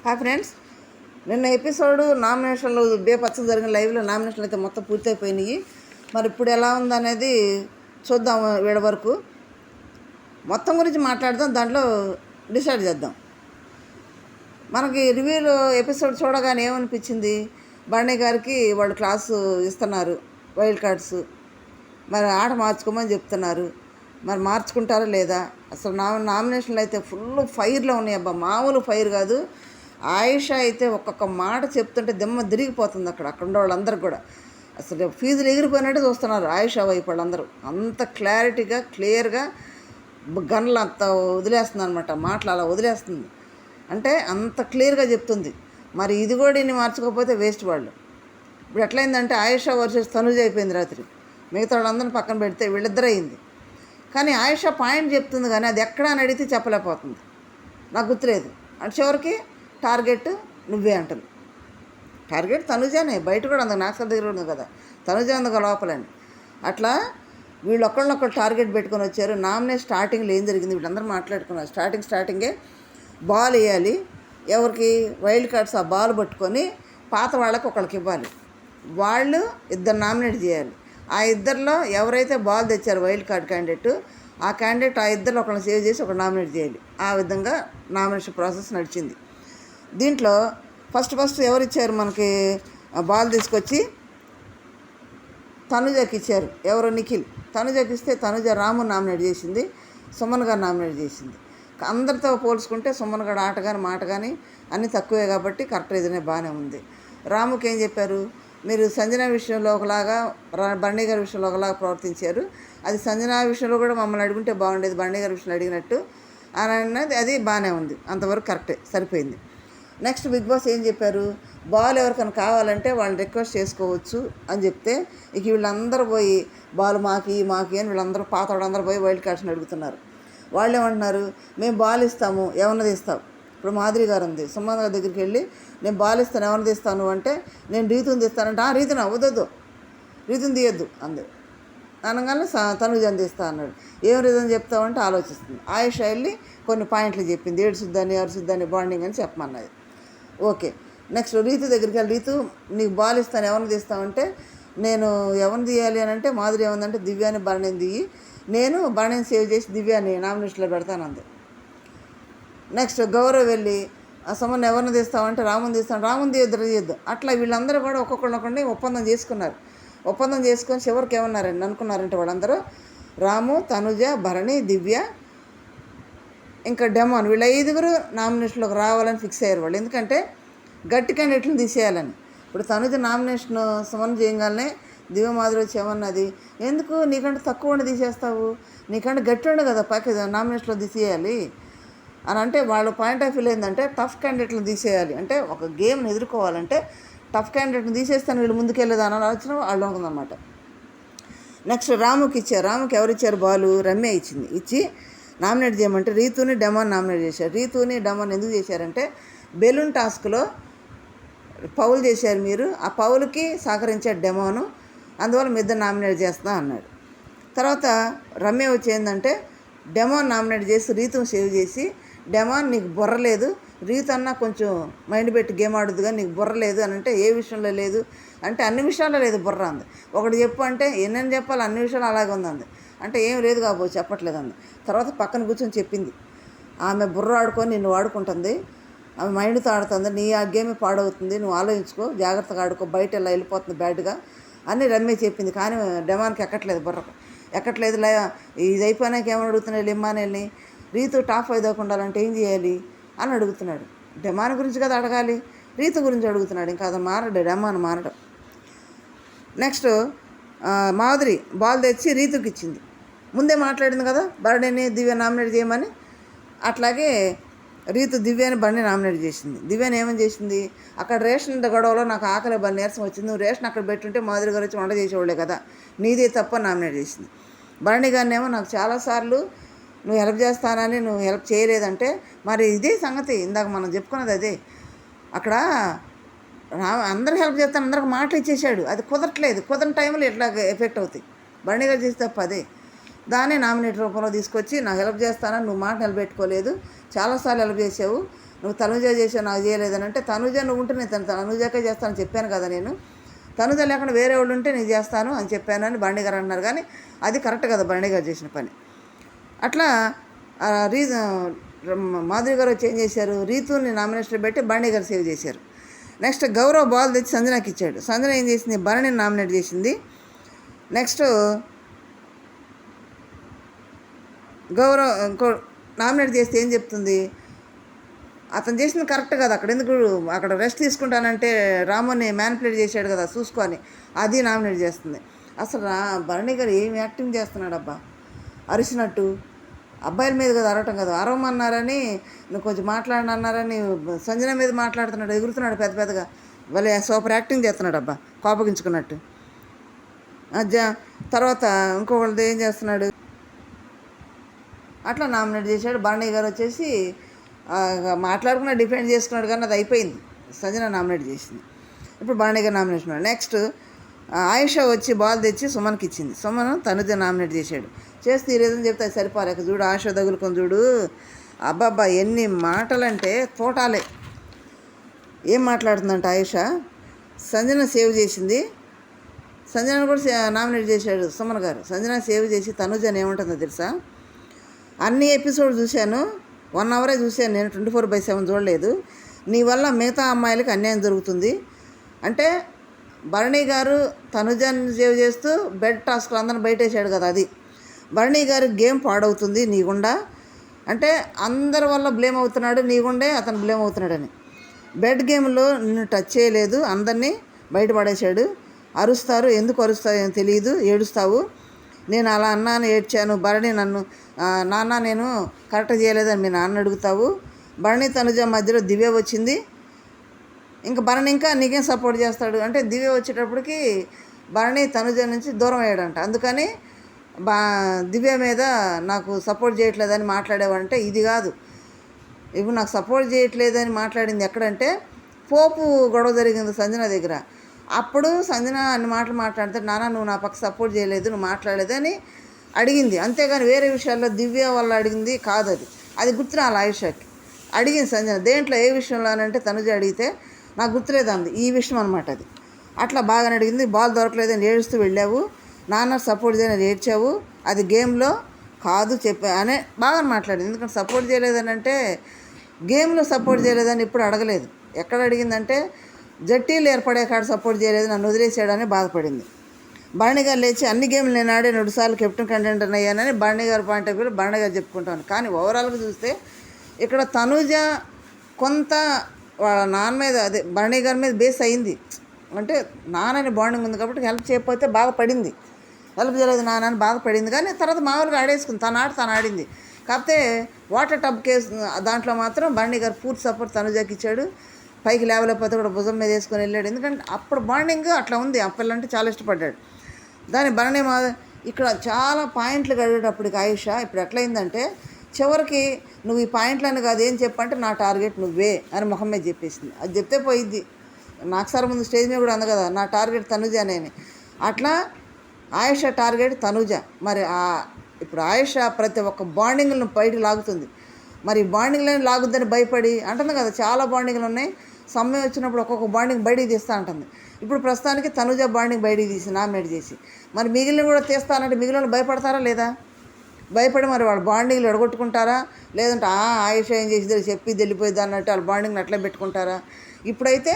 Hi friends, నిన్న episode నామినేషన్లు బేపచ్చలు జరిగిన లైవ్లో నామినేషన్లు అయితే మొత్తం పూర్తయిపోయినాయి. మరి ఇప్పుడు ఎలా ఉందనేది చూద్దాం. వీడ వరకు మొత్తం గురించి మాట్లాడదాం, దాంట్లో డిసైడ్ చేద్దాం. మనకి రివ్యూలో ఎపిసోడ్ చూడగానే ఏమనిపించింది, బర్నీ గారికి వాళ్ళు క్లాసు ఇస్తున్నారు, వైల్డ్ కార్డ్స్, మరి ఆట మార్చుకోమని చెప్తున్నారు. మరి మార్చుకుంటారా లేదా? అసలు నామినేషన్లు అయితే ఫుల్ ఫైర్లో ఉన్నాయి అబ్బా, మామూలు ఫైర్ కాదు. ఆయిషా అయితే ఒక్కొక్క మాట చెప్తుంటే దిమ్మ తిరిగిపోతుంది. అక్కడ ఉండే వాళ్ళందరూ కూడా అసలు ఫీజులు ఎగిరిపోయినట్టు చూస్తున్నారు ఆయిషా వైపు వాళ్ళందరూ. అంత క్లారిటీగా క్లియర్గా గన్లు అంత వదిలేస్తుంది అనమాట, మాటలు అలా వదిలేస్తుంది. అంటే అంత క్లియర్గా చెప్తుంది. మరి ఇది కూడా ఇన్ని మార్చుకోకపోతే వేస్ట్ వాళ్ళు. ఇప్పుడు ఎట్లయిందంటే ఆయిషా వర్సెస్ తనుజ అయిపోయింది రాత్రి. మిగతా వాళ్ళందరినీ పక్కన పెడితే వీళ్ళిద్దరు అయింది. కానీ ఆయిషా పాయింట్ చెప్తుంది, కానీ అది ఎక్కడ అని అడిగితే చెప్పలేకపోతుంది. నాకు గుర్తులేదు. అంటే చివరికి టార్గెట్ నువ్వే అంటుంది. టార్గెట్ తనుజానే, బయట కూడా అందుకు నాక్సల్ దగ్గర ఉంది కదా, తనుజ అందుకు లోపలని. అట్లా వీళ్ళు ఒకళ్ళనొక్కళ్ళు టార్గెట్ పెట్టుకొని వచ్చారు. స్టార్టింగ్లో ఏం జరిగింది, వీళ్ళందరూ మాట్లాడుకున్నారు. స్టార్టింగే బాల్ వేయాలి, ఎవరికి వైల్డ్ కార్డ్స్ ఆ బాల్ పట్టుకొని పాత వాళ్ళకి ఒకళ్ళకి ఇవ్వాలి. వాళ్ళు ఇద్దరు నామినేట్ చేయాలి. ఆ ఇద్దరిలో ఎవరైతే బాల్ తెచ్చారో వైల్డ్ కార్డ్ క్యాండిడేట్, ఆ క్యాండిడేట్ ఆ ఇద్దరు ఒకళ్ళని సేవ్ చేసి ఒకరు నామినేట్ చేయాలి. ఆ విధంగా నామినేషన్ ప్రాసెస్ నడిచింది. దీంట్లో ఫస్ట్ ఎవరు ఇచ్చారు మనకి బాల్ తీసుకొచ్చి తనుజకి ఇచ్చారు. ఎవరు? నిఖిల్. తనుజకి ఇస్తే తనుజ రాము నామినేట్ చేసింది, సుమన్ గారు నామినేట్ చేసింది. అందరితో పోల్చుకుంటే సుమన్ గారు ఆట కానీ మాట కానీ అన్నీ తక్కువే కాబట్టి కరెక్ట్ ఇదనే బాగానే ఉంది. రాముకి ఏం చెప్పారు, మీరు సంజన విషయంలో ఒకలాగా, బండి గారి విషయంలో ఒకలాగా ప్రవర్తించారు. అది సంజన విషయంలో కూడా మమ్మల్ని అడుగుంటే బాగుండేది, బండి గారి విషయంలో అడిగినట్టు అని అన్నది. అది బాగానే ఉంది, అంతవరకు కరెక్టే, సరిపోయింది. నెక్స్ట్ బిగ్ బాస్ ఏం చెప్పారు, బాల్ ఎవరికైనా కావాలంటే వాళ్ళని రిక్వెస్ట్ చేసుకోవచ్చు అని చెప్తే, ఇక వీళ్ళందరూ పోయి బాల్ మాకి అని వీళ్ళందరూ పాత వాళ్ళందరూ పోయి వైల్డ్ కార్డ్స్ని అడుగుతున్నారు. వాళ్ళు ఏమంటున్నారు, మేము బాల్ ఇస్తాము, ఎవరినది ఇస్తావు. ఇప్పుడు మాధురి గారు ఉంది, సుమన్ గారి దగ్గరికి వెళ్ళి నేను బాల్ ఇస్తాను, ఎవరిని తీస్తాను అంటే, నేను రీతుని తీస్తానంటే, రీతునా వద్దొద్దు, రీతుని తీయొద్దు అంది. అనగానే తనుజని తీస్తా అన్నాడు. ఏం రీజన్ చెప్తామంటే ఆలోచిస్తుంది. ఆయుష వెళ్ళి కొన్ని పాయింట్లు చెప్పింది, ఎవరు శుద్ధాన్ని బాండింగ్ అని చెప్పమన్నది. ఓకే. నెక్స్ట్ రీతు దగ్గరికి వెళ్ళి, రీతు నీకు బాల్ ఇస్తాను, ఎవరిని తీస్తామంటే, నేను ఎవరిని తీయాలి అని అంటే, మాధురి ఏమందంటే దివ్యాని బర్ణిని తీయి, నేను బర్ణిని సేవ్ చేసి దివ్యాని నామినేషన్లో పెడతాను అంది. నెక్స్ట్ గౌరవ్ వెళ్ళి సుమన్ ఎవరిని తీస్తామంటే రాముని తీస్తాను, రాముని తీయద్దు. అట్లా వీళ్ళందరూ కూడా ఒక్కొక్కరిని ఒప్పందం చేసుకున్నారు. ఒప్పందం చేసుకొని చివరికి ఏమన్నారండి అనుకున్నారంటే వాళ్ళందరూ, రాము, తనుజ, భరణి, దివ్య, ఇంకా డెమాన్, వీళ్ళ 5 నామినేషన్లోకి రావాలని ఫిక్స్ అయ్యారు వాళ్ళు. ఎందుకంటే గట్టి క్యాండిడేట్లను తీసేయాలని. ఇప్పుడు తనుజ నామినేషన్ సుమన్ చేయగానే దివ్య మాధురి వచ్చి ఏమన్నది, ఎందుకు నీకంటే తక్కువ ఉండి తీసేస్తావు, నీకంటే గట్టి ఉండే కదా పక్క నామినేషన్లో తీసేయాలి అని అంటే, వాళ్ళ పాయింట్ ఆఫ్ వ్యూ ఏంటంటే టఫ్ క్యాండిడేట్లను తీసేయాలి. అంటే ఒక గేమ్ని ఎదుర్కోవాలంటే టఫ్ క్యాండిడేట్ని తీసేస్తాను వీళ్ళు ముందుకెళ్ళేది అని ఆలోచన వాళ్ళు ఉందన్నమాట. నెక్స్ట్ రాముకి ఇచ్చారు. రాముకి ఎవరు ఇచ్చారు బాలు? రమ్య ఇచ్చింది. ఇచ్చి నామినేట్ చేయమంటే రీతుని, డెమాన్ నామినేట్ చేశారు. రీతుని, డెమాన్ ఎందుకు చేశారంటే, బెలూన్ టాస్క్లో పౌల్ చేశారు మీరు, ఆ పౌల్కి సహకరించాడు డెమాను, అందువల్ల మీ ఇద్దరు నామినేట్ చేస్తా అన్నాడు. తర్వాత రమ్య వచ్చి ఏంటంటే, డెమాన్ నామినేట్ చేసి రీతుని సేవ్ చేసి, డెమాన్ నీకు బుర్ర లేదు, రీతు అన్నా కొంచెం మైండ్ పెట్టి గేమ్ ఆడుద్దుగా, నీకు బుర్ర లేదు అని అంటే, ఏ విషయంలో లేదు అంటే, అన్ని విషయాల్లో లేదు బుర్ర అంది. ఒకటి చెప్పు అంటే, ఎన్నెన్ని చెప్పాలి, అన్ని విషయాలు అలాగే ఉందంది. అంటే ఏం లేదు కాబోచ్చు, చెప్పట్లేదు అంది. తర్వాత పక్కన కూర్చొని చెప్పింది, ఆమె బుర్ర ఆడుకొని నిన్ను వాడుకుంటుంది, ఆమె మైండ్తో ఆడుతుంది, నీ ఆ గేమ్ పాడవుతుంది, నువ్వు ఆలోచించుకో, జాగ్రత్తగా ఆడుకో, బయట ఇలా వెళ్ళిపోతుంది బ్యాడ్గా అని రమ్య చెప్పింది. కానీ డెమాన్కి ఎక్కట్లేదు, బుర్రకు ఎక్కట్లేదు. ఇది అయిపోయినాక ఏమని అడుగుతున్నాడు లిమ్మానేల్ని, రీతు టాప్ 5 దాకా ఉండాలంటే ఏం చేయాలి అని అడుగుతున్నాడు. డెమాన్ గురించి కదా అడగాలి, రీతు గురించి అడుగుతున్నాడు. ఇంకా అది మారడు, డెమాన్ మారడం. నెక్స్ట్ మాధురి బాల్ తెచ్చి రీతుకి ఇచ్చింది. ముందే మాట్లాడింది కదా బర్డీని, దివ్య నామినేట్ చేయమని. అట్లాగే రీతు దివ్యాని బండి నామినేట్ చేసింది. దివ్యాని ఏమని చేసింది, అక్కడ రేషన్ గొడవలో నాకు ఆకలి బండి నీరసం వచ్చింది, నువ్వు రేషన్ అక్కడ పెట్టుంటే మాధురి గారు వచ్చి వంట చేసేవాళ్ళే కదా, నీదే తప్ప నామినేట్ చేసింది. బండి గారిని ఏమో నాకు చాలాసార్లు నువ్వు హెల్ప్ చేస్తానని నువ్వు హెల్ప్ చేయలేదంటే, మరి ఇదే సంగతి ఇందాక మనం చెప్పుకున్నది అదే. అక్కడ అందరికి హెల్ప్ చేస్తాను, అందరికి మాటలు ఇచ్చేసాడు, అది కుదరట్లేదు. కుదరని టైంలో ఎట్లా ఎఫెక్ట్ అవుతాయి. బండి గారు చేస్తే తప్ప అదే. దాన్ని నామినేట్ రూపంలో తీసుకొచ్చి నాకు హెల్ప్ చేస్తానని నువ్వు మాట నిలబెట్టుకోలేదు, చాలాసార్లు హెల్ప్ చేసావు, నువ్వు తనుజ చేసావు నాకు చేయలేదని అంటే, తనుజ నువ్వు ఉంటే నేను తనుజకే చేస్తానని చెప్పాను కదా నేను, తనుజ లేకుండా వేరే వాళ్ళు ఉంటే నేను చేస్తాను అని చెప్పాను అని బండి గారు అంటున్నారు. కానీ అది కరెక్ట్ కదా బండి గారు చేసిన పని. అట్లా మాధురి గారు వచ్చి ఏం చేశారు, రీతుని నామినేషన్ పెట్టి బండి గారు సేవ్ చేశారు. నెక్స్ట్ గౌరవ్ బాల్ తెచ్చి సంజనాకి ఇచ్చాడు. సంజన ఏం చేసింది, భరణిని నామినేట్ చేసింది. నెక్స్ట్ గౌరవ్ నామినేట్ చేస్తే ఏం చెప్తుంది, అతను చేసింది కరెక్ట్ కదా, అక్కడ రెస్ట్ తీసుకుంటానంటే రాముని మ్యానిపులేట్ చేశాడు కదా చూసుకొని, అది నామినేట్ చేస్తుంది. అసలు భరణి గారు ఏం యాక్టింగ్ చేస్తున్నాడు అబ్బా, అరిసినట్టు. అబ్బాయిల మీద కదా అరవటం కదా, అరవమన్నారని నువ్వు కొంచెం మాట్లాడనన్నారని సంజన మీద మాట్లాడుతున్నాడు, ఎగురుతున్నాడు పెద్ద పెద్దగా, వాళ్ళే సూపర్ యాక్టింగ్ చేస్తున్నాడు అబ్బా, కోపగించుకున్నట్టు. తర్వాత ఇంకొకళ్ళది ఏం చేస్తున్నాడు, అట్లా నామినేట్ చేశాడు. భరణి గారు వచ్చేసి మాట్లాడుకున్నా డిఫెండ్ చేసుకున్నాడు, కానీ అది అయిపోయింది, సంజన నామినేట్ చేసింది. ఇప్పుడు భరణి గారు నామినేషన్. నెక్స్ట్ ఆయిషా వచ్చి బాల్ తెచ్చి సుమన్కి ఇచ్చింది. సుమన్ తనుజ నామినేట్ చేశాడు. చేస్తే ఈ రీజన్ చెప్తే అది సరిపోలేక చూడు ఆయిషా తగులుకొని చూడు, అబ్బాబ్బా ఎన్ని మాటలంటే తోటాలే. ఏం మాట్లాడుతుందంటే ఆయిషా, సంజన సేవ్ చేసింది, సంజనను కూడా నామినేట్ చేశాడు సుమన్ గారు. సంజన సేవ్ చేసి తనుజని ఏముంటుందో తెలుసా, అన్ని ఎపిసోడ్ చూశాను, 1 అవరే చూశాను నేను, 24/7 చూడలేదు. నీ వల్ల మిగతా అమ్మాయిలకి అన్యాయం జరుగుతుంది అంటే, భరణి గారు తనుజాన్ని సేవ్ చేస్తూ బెడ్ టాస్క్లు అందరిని బయటేసాడు కదా, అది భరణి గారు గేమ్ పాడవుతుంది నీగుండా అంటే, అందరి వల్ల బ్లేమ్ అవుతున్నాడు, నీగుండే అతను బ్లేమ్ అవుతున్నాడని. బెడ్ గేమ్లో నిన్ను టచ్ చేయలేదు, అందరినీ బయటపడేశాడు. అరుస్తారు, ఎందుకు అరుస్తాయో తెలియదు, ఏడుస్తావు. నేను అలా అన్నాను, ఏడ్చాను. భరణి నన్ను నాన్న నేను కరెక్ట్ చేయలేదని మీ నాన్న అడుగుతావు. భరణి తనుజ మధ్యలో దివ్య వచ్చింది, ఇంకా భరణి ఇంకా నీకేం సపోర్ట్ చేస్తాడు అంటే, దివ్య వచ్చేటప్పటికి భరణి తనుజ నుంచి దూరం అయ్యాడంట. అందుకని దివ్య మీద నాకు సపోర్ట్ చేయట్లేదని మాట్లాడేవంటే, ఇది కాదు, ఇప్పుడు నాకు సపోర్ట్ చేయట్లేదని మాట్లాడింది ఎక్కడంటే, పోపు గొడవ జరిగింది సంజన దగ్గర. అప్పుడు సంజన అన్ని మాటలు మాట్లాడితే, నాన్న నువ్వు నా పక్క సపోర్ట్ చేయలేదు, నువ్వు మాట్లాడలేదని అడిగింది. అంతేగాని వేరే విషయాల్లో దివ్య వల్ల అడిగింది కాదు. అది గుర్తురాలి ఆయుషకి. అడిగింది సంజన, దేంట్లో ఏ విషయంలో అంటే తనుజ అడిగితే నాకు గుర్తులేదు అంది, ఈ విషయం అనమాట అది. అట్లా బాగానే అడిగింది. బాల్ దొరకలేదని ఏడుస్తూ వెళ్ళావు, నాన్న సపోర్ట్ చేయని ఏడ్చావు, అది గేమ్లో కాదు చెప్పా అనే బాగా మాట్లాడింది. ఎందుకంటే సపోర్ట్ చేయలేదని అంటే, గేమ్లో సపోర్ట్ చేయలేదని ఇప్పుడు అడగలేదు. ఎక్కడ అడిగిందంటే, జట్టీలు ఏర్పడే కాడ సపోర్ట్ చేయలేదు, నన్ను వదిలేసాడని బాధపడింది. భరణి గారు లేచి అన్ని గేమ్లు నేను ఆడే 2 సార్లు కెప్టెన్ కంటెంటర్ అయ్యానని భరణి గారి point of view Bharani garu చెప్పుకుంటాను. కానీ ఓవరాల్గా చూస్తే ఇక్కడ తనుజ కొంత వాళ్ళ నాన్న మీద, అదే భరణి గారి మీద బేస్ అయింది. అంటే నాన్నని బాండింగ్ ఉంది కాబట్టి హెల్ప్ చేయకపోతే బాధపడింది, హెల్ప్ చేయలేదు నాన్నని బాధపడింది. కానీ తర్వాత మామూలుగా ఆడేసుకుంది, తను ఆడింది. కాకపోతే వాటర్ టబ్ కేసు దాంట్లో మాత్రం భరణి గారు పూర్తి సపోర్ట్ తనుజకి ఇచ్చాడు. పైకి లేవలేకపోతే కూడా భుజం మీద వేసుకొని వెళ్ళాడు. ఎందుకంటే అప్పుడు బాండింగ్ అట్లా ఉంది, ఆ పిల్లంటే చాలా ఇష్టపడ్డాడు. దాని భరణి ఇక్కడ చాలా పాయింట్లు కడిగేటప్పటికి ఆయుష ఇప్పుడు ఎట్లయిందంటే, చివరికి నువ్వు ఈ పాయింట్లని కాదు ఏం చెప్పంటే, నా టార్గెట్ నువ్వే అని మొహం మీద చెప్పేసింది. అది చెప్తే పోయిద్ది. నాకు సార్ ముందు స్టేజ్ మీద కూడా అంది కదా, నా టార్గెట్ తనుజ అని. అట్లా ఆయుష టార్గెట్ తనుజ. మరి ఇప్పుడు ఆయుష ప్రతి ఒక్క బాండింగ్లను బయటకు లాగుతుంది. మరి బాండింగ్లను లాగుద్దని భయపడి అంటుంది కదా, చాలా బాండింగ్లు ఉన్నాయి, సమయం వచ్చినప్పుడు ఒక్కొక్క బాండింగ్ బయటికి తీస్తా ఉంటుంది. ఇప్పుడు ప్రస్తుతానికి తనుజ బాండింగ్ బయటికి తీసి నామినేట్ చేసి, మరి మిగిలిన కూడా తీస్తానంటే మిగిలిన భయపడతారా లేదా, భయపడి మరి వాళ్ళ బాండింగ్లు ఎడగొట్టుకుంటారా, లేదంటే ఆయుష ఏం చేసి చెప్పి వెళ్ళిపోయింది అన్నట్టు వాళ్ళ బాండింగ్ని అట్లా పెట్టుకుంటారా. ఇప్పుడైతే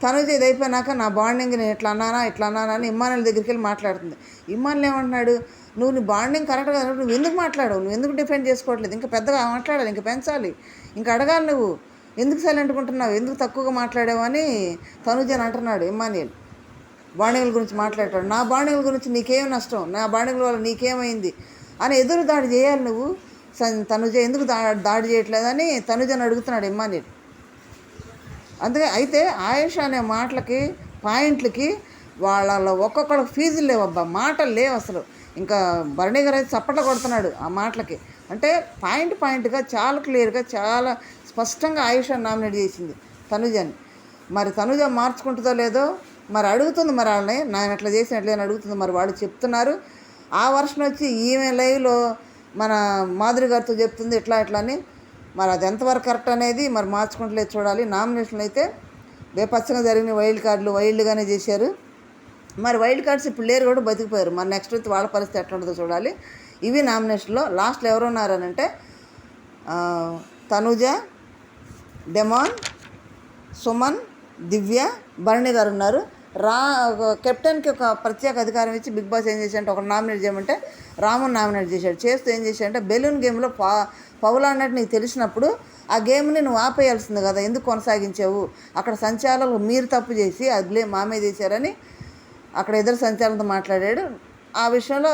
తనుజ ఇది అయిపోయినాక నా బాండింగ్ నేను ఇట్లా అన్నానా అని ఇమ్మానుల దగ్గరికి వెళ్ళి మాట్లాడుతుంది. ఇమ్మానులు ఏమంటున్నాడు, నువ్వు నీ బాండింగ్ కరెక్ట్ కదా, నువ్వు ఎందుకు మాట్లాడవు, నువ్వు ఎందుకు డిఫెండ్ చేసుకోవట్లేదు, ఇంకా పెద్దగా మాట్లాడాలి, ఇంకా పెంచాలి, ఇంకా అడగాలి, నువ్వు ఎందుకు సైలెంట్కుంటున్నావు, ఎందుకు తక్కువగా మాట్లాడావు అని తనుజని అంటున్నాడు. ఇమ్మానుయల్ బాండింగ్ల గురించి మాట్లాడతాడు. నా బాండింగ్ల గురించి నీకేం నష్టం, నా బాండింగ్ల వల్ల నీకేమైంది అని ఎదురు దాడి చేయాలి నువ్వు. తనుజ ఎందుకు దాడి చేయట్లేదని తనుజని అడుగుతున్నాడు ఇమ్మానుయల్. అందుకే అయితే ఆయుష అనే మాటలకి పాయింట్లకి వాళ్ళ ఒక్కొక్కళ్ళకి ఫీజులు లేవబ్బా, మాటలు లేవు అసలు. ఇంకా భరణి గారు అయితే చప్పట్లు కొడుతున్నాడు ఆ మాటలకి. అంటే పాయింట్గా చాలా క్లియర్గా చాలా స్పష్టంగా ఆయుష నామినేట్ చేసింది తనుజని. మరి తనుజ మార్చుకుంటుందో లేదో మరి అడుగుతుంది, మరి వాళ్ళని నేను అట్లా చేసినట్లేని అడుగుతుంది. మరి వాళ్ళు చెప్తున్నారు. ఆ వర్షన్ వచ్చి ఈమె లైవ్లో మన మాధురి గారితో చెప్తుంది ఇట్లా అని. మరి అది ఎంతవరకు కరెక్ట్ అనేది మరి మార్చుకుంటలేదు చూడాలి. నామినేషన్లు అయితే బేపచ్చంగా జరిగిన వైల్డ్గానే చేశారు. మరి వైల్డ్ కార్డ్స్ ఇప్పుడు లేరు కూడా బతికిపోయారు. మరి నెక్స్ట్ వీక్ వాళ్ళ పరిస్థితి ఎట్లా ఉంటుందో చూడాలి. ఇవి నామినేషన్లో లాస్ట్లో ఎవరు ఉన్నారనంటే తనుజ, డెమాన్, సుమన్, దివ్య, భరణి గారు ఉన్నారు. కెప్టెన్కి ఒక ప్రత్యేక అధికారం ఇచ్చి బిగ్ బాస్ ఏం చేశాడంటే ఒకరు నామినేట్ చేయమంటే రాముని నామినేట్ చేశాడు. చేస్తూ ఏం చేశాడంటే బెలూన్ గేమ్లో పౌల అన్నట్టు నీకు తెలిసినప్పుడు ఆ గేమ్ని నువ్వు ఆపేయాల్సింది కదా, ఎందుకు కొనసాగించావు? అక్కడ సంచాలకులు మీరు తప్పు చేసి అది బ్లేమ్ మా మీద చేశారని అక్కడ ఎదురు సంచాలకులతో మాట్లాడాడు. ఆ విషయంలో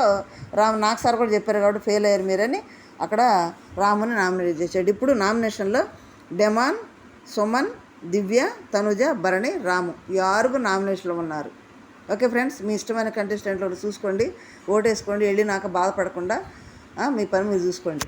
నాకు సార్ కూడా చెప్పారు కాబట్టి ఫెయిల్ అయ్యారు మీరని అక్కడ రాముని నామినేట్ చేశాడు. ఇప్పుడు నామినేషన్లో డెమాన్, సుమన్, దివ్య, తనుజ, భరణి, రాము ఈ 6 నామినేషన్లో ఉన్నారు. ఓకే ఫ్రెండ్స్, మీ ఇష్టమైన కంటెస్టెంట్లు చూసుకోండి, ఓటేసుకోండి, వెళ్ళి నాకు బాధపడకుండా మీ పని మీరు చూసుకోండి.